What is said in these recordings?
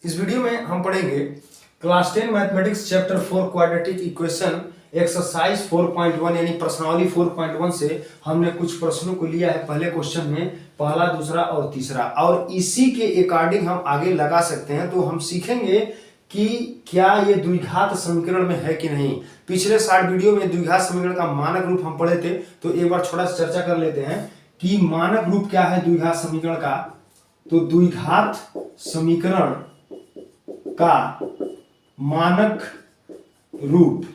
इस वीडियो में हम पढ़ेंगे class 10 mathematics chapter 4 quadratic equation exercise 4.1 यानी प्रश्नावली 4.1 से हमने कुछ प्रश्नों को लिया है। पहले क्वेश्चन में पहला, दूसरा और तीसरा, और इसी के अकॉर्डिंग हम आगे लगा सकते हैं। तो हम सीखेंगे कि क्या ये द्विघात समीकरण में है कि नहीं। पिछले 60 वीडियो में द्विघात समीकरण का मानक रूप हम पढ़े थे, तो एक बार थोड़ा सा चर्चा कर लेते हैं कि मानक रूप क्या है द्विघात समीकरण का। तो द्विघात समीकरण का मानक रूप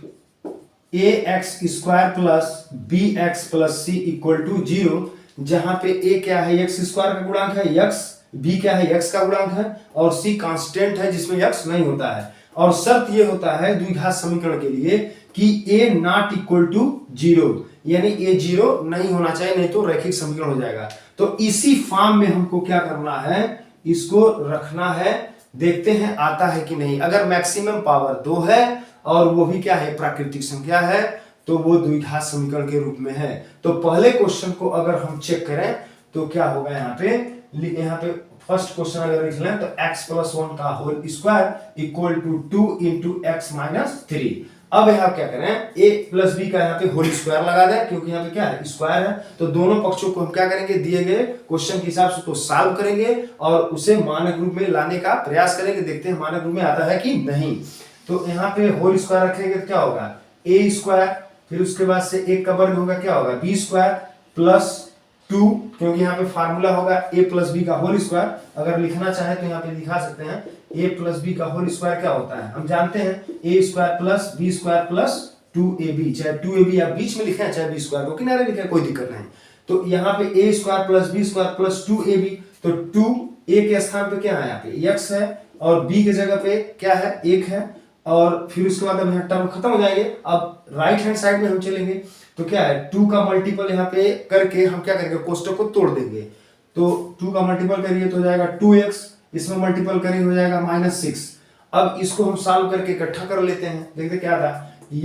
ax² plus bx plus c equal to 0, जहां पे a क्या है x² का गुणांक है, x b क्या है x का गुणांक है, और c कांस्टेंट है जिसमें x नहीं होता है। और शर्त ये होता है द्विघात समीकरण के लिए कि a नॉट इक्वल टू 0, यानी a 0 नहीं होना चाहिए, नहीं तो रैखिक समीकरण हो जाएगा। तो इसी फॉर्म में हमको क्या करना है, इसको रखना है। देखते हैं आता है कि नहीं। अगर मैक्सिमम पावर 2 है और वो भी क्या है प्राकृतिक संख्या है, तो वो द्विघात समीकरण के रूप में है। तो पहले क्वेश्चन को अगर हम चेक करें तो क्या होगा, यहाँ पे फर्स्ट क्वेश्चन अगर लिख लें तो x प्लस 1 का whole square equal to 2 into x minus 3। अब यहाँ क्या करें, a प्लस बी का यहाँ पे होल स्क्वायर लगा दें, क्योंकि यहाँ पे क्या है स्क्वायर है। तो दोनों पक्षों को हम क्या करेंगे, दिए गए क्वेश्चन के हिसाब से उसको सॉल्व करेंगे और उसे मानक रूप में लाने का प्रयास करेंगे। देखते हैं मानक रूप में आता है कि नहीं। तो यहाँ पे होल स्क्वायर रखेंगे तो क्या होगा a स्क्वायर, फिर उसके बाद से एक का वर्ग होगा क्या होगा b स्क्वायर प्लस 2, क्योंकि यहाँ पे फार्मूला होगा a प्लस बी का होल स्क्वायर। अगर लिखना चाहे तो यहाँ पे लिखा सकते हैं a प्लस बी का होल स्क्वायर क्या होता है, हम जानते हैं a square plus b square plus 2ab, चाहे 2ab आप बीच में लिखे चाहे b स्क्वायर को किनारे लिखे, कोई दिक्कत नहीं। तो यहाँ पे a square plus b square plus 2ab, तो 2 a के स्थान पे क्या है, यहाँ पे x है, और b के जगह पे क्या है 1 है, और फिर उसके बाद अब यहाँ टर्म खत्म हो जाएंगे। अब राइट हैंड साइड में हम चलेंगे तो क्या है 2 का मल्टीपल यहाँ पे करके हम क्या करेंगे, कोष्टक को तोड़ देंगे। तो 2 का मल्टीपल करिए तो हो जाएगा 2x, इसमें मल्टीपल करिए हो जाएगा -6। अब इसको हम सॉल्व करके इकट्ठा कर लेते हैं। देखते क्या था,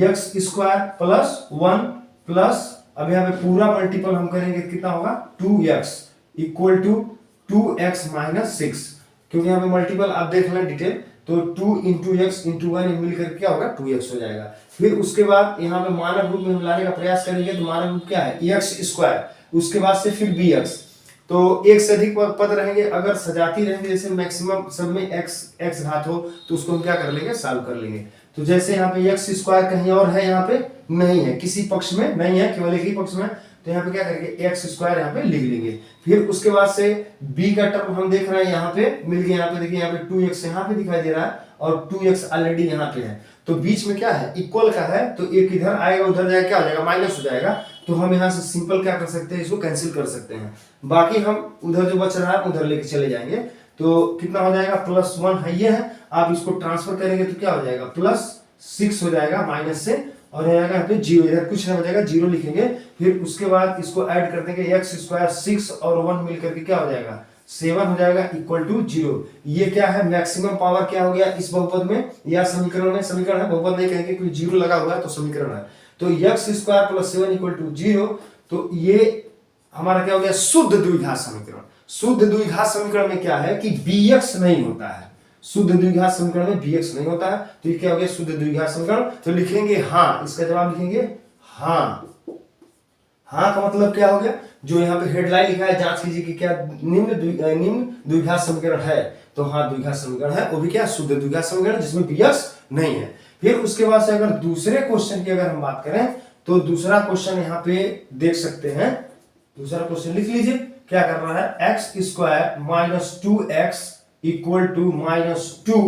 x स्क्वायर प्लस 1 प्लस, अब यहाँ पे पूरा मल्टीपल हम करेंगे कितना होगा 2x equal to 2x minus 6, क्योंकि यहाँ पे मल्टीपल आप देख लें डिटेल। तो 2 इंटू एक्स इंटू 1 मिलकर क्या होगा 2x हो जाएगा। फिर उसके बाद यहाँ पे मानक रूप में हम लाने का प्रयास करेंगे तो मानक रूप क्या है x स्क्वायर, उसके बाद से फिर bx, तो एक से अधिक पद रहेंगे। अगर सजाती रहेंगे जैसे मैक्सिमम सब में x घात हो तो उसको हम क्या कर लेंगे, सॉल्व कर लेंगे। तो जैसे यहाँ पे x स्क्वायर कहीं और है, यहाँ पे नहीं है, किसी पक्ष में नहीं है, केवल एक ही पक्ष में। तो यहाँ पे क्या करेंगे x स्क्वायर यहाँ पे लिख लेंगे। फिर उसके बाद से b का टर्म हम देख रहे हैं यहाँ पे मिल गया। यहाँ पे देखिए यहाँ पे 2x यहाँ पे दिखाई दे रहा है और 2x ऑलरेडी यहाँ पे है, तो बीच में क्या है इक्वल का है, तो एक इधर आएगा उधर जाएगा क्या हो जाएगा माइनस हो जाएगा। तो हम यहाँ से सिंपल क्या कर सकते हैं, इसको कैंसिल कर सकते हैं। बाकी हम उधर जो बच रहा है उधर लेके चले जाएंगे। तो कितना हो जाएगा +1 है ये है, आप इसको ट्रांसफर करेंगे तो क्या हो जाएगा +6 हो जाएगा माइनस से, और यहाँ पे 0, इधर कुछ नहीं बचेगा 0 लिखेंगे। फिर उसके बाद इसको ऐड कर देंगे x स्क्वायर 6 और 1 मिलकर के क्या हो जाएगा 7 हो जाएगा इक्वल टू 0। ये क्या है मैक्सिमम पावर क्या हो गया इस बहुपद में या समीकरण में, समीकरण है बहुपद नहीं कहेंगे, कोई 0 लगा हुआ है तो समीकरण है। तो x square plus 7 equal to 0, तो ये हमारा क्या हो गया शुद्ध द्विघात समीकरण। शुद्ध द्विघात समीकरण में क्या है कि bx नहीं होता है, शुद्ध द्विघात समीकरण में bx नहीं होता है। तो ये क्या हो गया शुद्ध द्विघात समीकरण। तो लिखेंगे हाँ, इसका जवाब लिखेंगे हाँ। हाँ का मतलब क्या हो गया, जो यहाँ पे हेडलाइन लिखा है जांच कीजिए कि क्या निम्न द्विघात समीकरण है। तो हाँ द्विघात समीकरण है, वो भी क्या शुद्ध द्विघात समीकरण जिसमें bx नहीं है। फिर उसके बाद से अगर दूसरे क्वेश्चन की अगर हम बात करें तो दूसरा क्वेश्चन यहाँ पे देख सकते हैं। दूसरा क्वेश्चन लिख लीजिए, क्या कर रहा है x square minus 2x equal to -2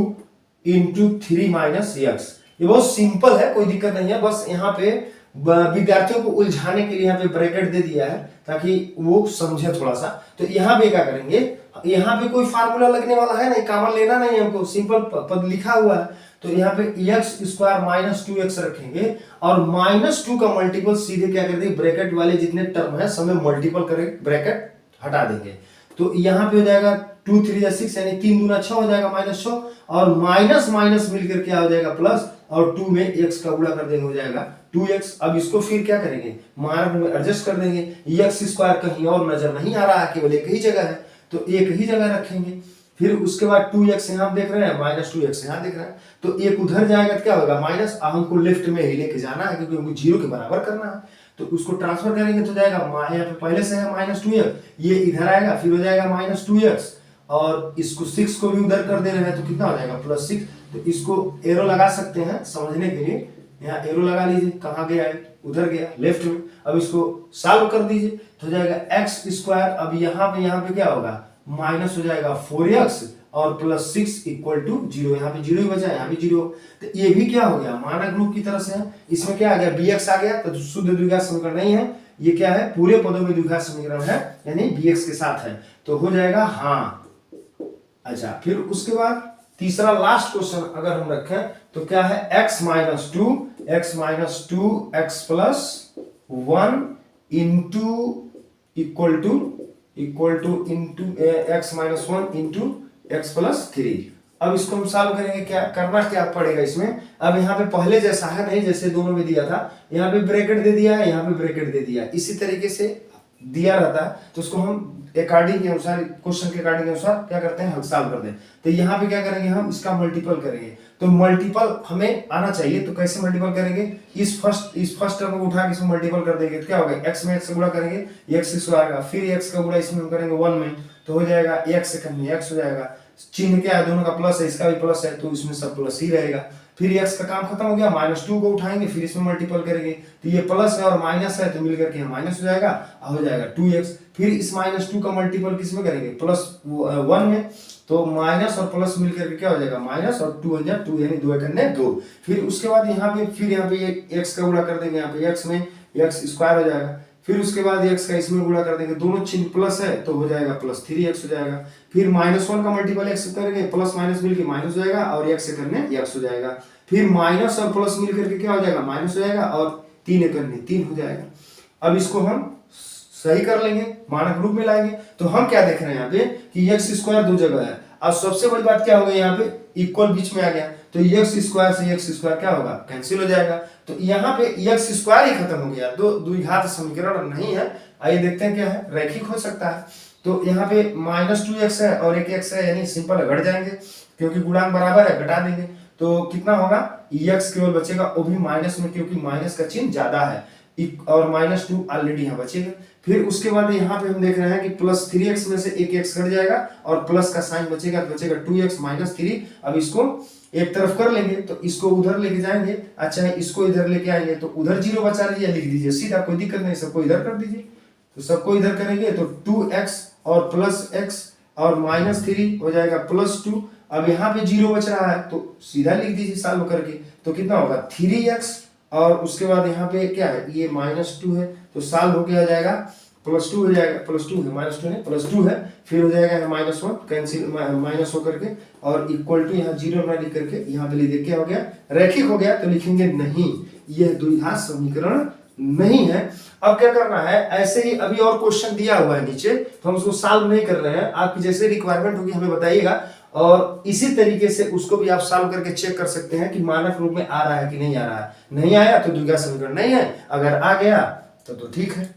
into 3 minus x. ये बहुत सिंपल है, कोई दिक्कत नहीं है। बस यहाँ पे विद्यार्थियों को उलझाने के लिए यहाँ पे ब्रैकेट दे दिया है ताकि वो समझे थोड़ा सा। तो यहाँ पे क्या करेंगे, यहाँ पे कोई फार्मूला लगने वाला है नहीं, कॉमन लेना नहीं हमको, सिंपल पद लिखा हुआ है। तो यहाँ पे x स्क्वायर माइनस 2x रखेंगे और -2 का मल्टीपल सीधे क्या कर देंगे, ब्रैकेट वाले जितने टर्म है सब में मल्टीपल करके ब्रैकेट हटा देंगे। तो यहाँ पे हो जाएगा 2 3 या 6 यानी 3 दूना 6 हो जाएगा -6, और माइनस माइनस मिलकर क्या हो जाएगा प्लस, और 2 में x का गुणा कर देंगे हो जाएगा 2x। अब इसको फिर क्या करेंगे मानक में एडजस्ट कर देंगे। x स्क्वायर कहीं और नजर नहीं आ रहा है, केवल एक ही जगह है, तो एक ही जगह रखेंगे। फिर उसके बाद 2x यहाँ देख रहे हैं, माइनस 2x यहाँ देख रहे हैं, तो एक उधर जाएगा तो क्या होगा माइनस, हमको लेफ्ट में ही लेके जाना है क्योंकि हमको 0 के बराबर करना है, तो उसको ट्रांसफर करेंगे तो जाएगा यहाँ पे पहले से है माइनस 2x, ये इधर आएगा फिर हो जाएगा माइनस 2x, और इसको 6 को भी उधर कर दे रहे हैं तो कितना हो जाएगा प्लस 6। तो इसको एरो लगा सकते हैं समझने के लिए, यहाँ एरो लगा लीजिए, कहाँ गया है, उधर गया लेफ्ट में। अब इसको सॉल्व कर दीजिए तो जाएगा एक्स स्क्वायर, अब यहाँ पे क्या होगा माइनस हो जाएगा 4x और प्लस 6 इक्वल टू 0, यहाँ पे 0 ही बचा है, यहाँ पे 0। तो ये भी क्या हो गया मानक रूप की तरह से है, इसमें क्या आ गया bx आ गया, तो शुद्ध द्विघात समीकरण नहीं है, ये क्या है पूरे पदों में द्विघात समीकरण है, यानी bx के साथ है, तो हो जाएगा हाँ। अच्छा, फिर उसके बाद तीसरा लास्ट क्वेश्चन अगर हम रखें तो क्या है x minus two x plus 1 into equal to x minus 1 into x plus 3। अब इसको हम सॉल्व करेंगे, क्या करना क्या पड़ेगा इसमें, अब यहाँ पे पहले जैसा है नहीं, जैसे दोनों में दिया था, यहाँ पे ब्रैकेट दे दिया है, यहाँ पे ब्रैकेट दे दिया, इसी तरीके से दिया रहता है, तो उसको हम अकॉर्डिंग के अनुसार क्वेश्चन के अकॉर्डिंग के अनुसार क्या करते हैं हम सॉल्व करते हैं। तो यहाँ पे क्या करेंगे हम इसका मल्टीपल करेंगे, तो मल्टीपल हमें आना चाहिए, तो कैसे मल्टीपल करेंगे, इस फर्स्ट टर्म को उठा के इसमें मल्टीपल कर देंगे तो क्या होगा x में x गुणा करेंगे x स्क्वायर का, फिर x का गुणा इसमें हम करेंगे 1 में, तो हो जाएगा x से करेंगे x हो जाएगा, चिन्ह क्या है दोनों का प्लस है, इसका भी प्लस है तो इसमें सब प्लस ही रहेगा। फिर x का काम खत्म हो गया, माइनस 2 को उठाएंगे फिर इसमें मल्टीपल करेंगे, तो ये प्लस है और माइनस है तो मिलकर के माइनस हो जाएगा, हो जाएगा 2x। फिर इस माइनस 2 का मल्टीपल किस में करेंगे प्लस 1 में, तो माइनस और प्लस मिलकर के क्या हो जाएगा माइनस और 2 2 यानी 2 करने 2। फिर उसके बाद यहाँ पे x का गुणा कर देंगे, यहाँ पे x में x स्क्वायर हो जाएगा, फिर उसके बाद x का इसमें गुणा कर देंगे, दोनों चिन्ह प्लस है तो हो जाएगा प्लस 3x हो जाएगा। फिर माइनस 1 का मल्टीपल x करेंगे, प्लस माइनस मिलकर माइनस हो जाएगा और x से करने x हो जाएगा, फिर माइनस और प्लस मिलकर के क्या हो जाएगा माइनस हो जाएगा और 3 करने 3 हो जाएगा। अब इसको हम सही कर लेंगे, मानक रूप में लाएंगे, तो हम क्या देख रहे हैं यहाँ पे कि x स्क्वायर दो जगह है। अब सबसे बड़ी बात क्या हो गई, यहाँ पे इक्वल बीच में आ गया, तो x स्क्वायर से x स्क्वायर क्या होगा कैंसिल हो जाएगा, तो यहाँ पे x स्क्वायर ही खत्म हो गया, दो द्विघात समीकरण नहीं है। आइए देखते हैं क्या है, रैखिक हो सकता है, तो यहाँ पे माइनस 2x है और एक x है, यानी सिंपल घट जाएंगे क्योंकि गुणांक बराबर है, घटा देंगे तो कितना होगा x केवल बचेगा, वो भी माइनस में क्योंकि माइनस का चिन्ह ज्यादा है, और माइनस 2 ऑलरेडी यहाँ बचेगा। फिर उसके बाद यहाँ पे हम देख रहे हैं कि प्लस 3x में से एक x घट जाएगा और प्लस का साइन बचेगा, तो बचेगा 2x माइनस 3। अब इसको एक तरफ कर लेंगे तो इसको उधर लेके जाएंगे, अच्छा इसको इधर लेके आएंगे तो उधर 0 बचा लीजिए, लिख दीजिए सीधा, कोई दिक्कत नहीं, सबको इधर कर दीजिए, तो सबको इधर करेंगे तो 2x और प्लस x और माइनस 3 हो जाएगा प्लस 2। अब यहाँ पे 0 बच रहा है तो सीधा लिख दीजिए सॉल्व करके, तो कितना होगा 3x और उसके बाद यहाँ पे क्या है ये माइनस 2 है, तो सॉल्व होके आ जाएगा प्लस 2 हो जाएगा, प्लस 2 है माइनस 2 नहीं प्लस 2 है, फिर हो जाएगा माइनस 1 कैंसिल माइनस होकर के और इक्वल टू यहाँ 0 ना लिख करके यहाँ पे लिख दे, क्या हो गया रैखिक हो गया, तो लिखेंगे नहीं यह द्विघात समीकरण नहीं है। अब क्या करना है, ऐसे ही अभी और क्वेश्चन दिया हुआ है नीचे, तो हम उसको सॉल्व नहीं कर रहे हैं, आपकी जैसे रिक्वायरमेंट होगी हमें बताइएगा, और इसी तरीके से उसको भी आप सॉल्व करके चेक कर सकते हैं कि मानक रूप में आ रहा है कि नहीं आ रहा है। नहीं आया तो द्विघात समीकरण नहीं है, अगर आ गया तो ठीक है।